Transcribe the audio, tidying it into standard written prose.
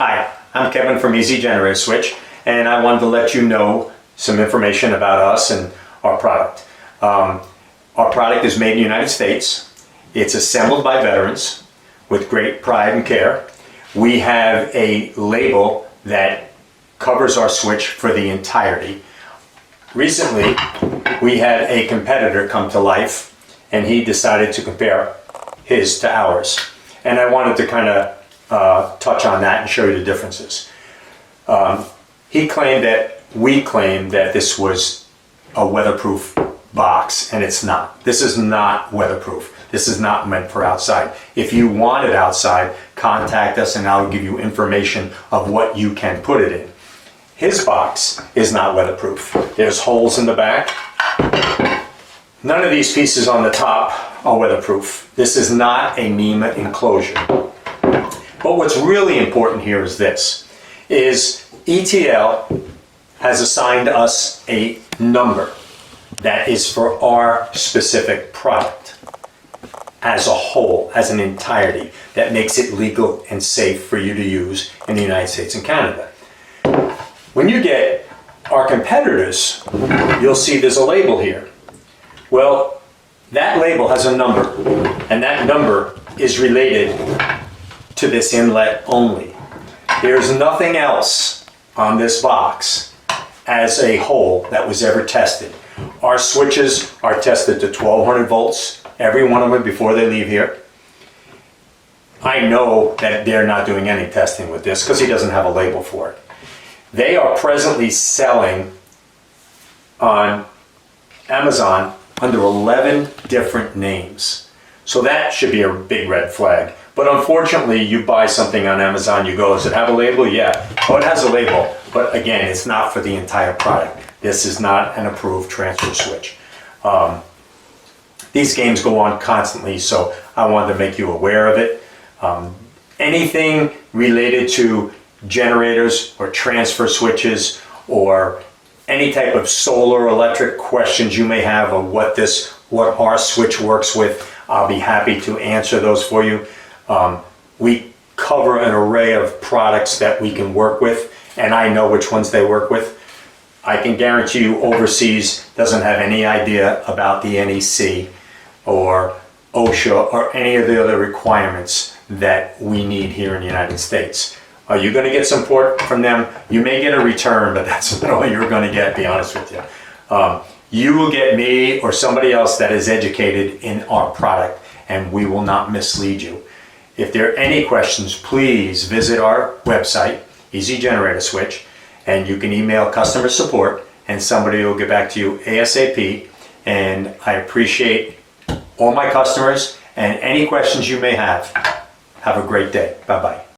Hi, I'm Kevin from Easy Generator Switch, and I wanted to let you know some information about us and our product. Our product is made in the United States. It's assembled by veterans with great pride and care. We have a label that covers our switch for the entirety. Recently, we had a competitor come to life, and he decided to compare his to ours. And I wanted to kind of touch on that and show you the differences. We claimed that this was a weatherproof box, and it's not. This is not weatherproof. This is not meant for outside. If you want it outside, contact us and I'll give you information of what you can put it in. His box is not weatherproof. There's holes in the back. None of these pieces on the top are weatherproof. This is not a NEMA enclosure. But what's really important here is this, is ETL has assigned us a number that is for our specific product as a whole, as an entirety, that makes it legal and safe for you to use in the United States and Canada. When you get our competitors, you'll see there's a label here. Well, that label has a number, and that number is related to this inlet only. There's nothing else on this box as a whole that was ever tested. Our switches are tested to 1200 volts, every one of them before they leave here. I know that they're not doing any testing with this because he doesn't have a label for it. They are presently selling on Amazon under 11 different names. So that should be a big red flag. But unfortunately, you buy something on Amazon, you go, does it have a label? Yeah. Oh, it has a label. But again, it's not for the entire product. This is not an approved transfer switch. These games go on constantly, so I wanted to make you aware of it. Anything related to generators or transfer switches or any type of solar electric questions you may have of what our switch works with, I'll be happy to answer those for you. We cover an array of products that we can work with, and I know which ones they work with. I can guarantee you overseas doesn't have any idea about the NEC or OSHA or any of the other requirements that we need here in the United States. Are you going to get support from them? You may get a return, but that's not all you're going to get, to be honest with you. You will get me or somebody else that is educated in our product, and we will not mislead you. If there are any questions, please visit our website, Easy Generator Switch, and you can email customer support, and somebody will get back to you ASAP. And I appreciate all my customers, and any questions you may have. Have a great day. Bye-bye.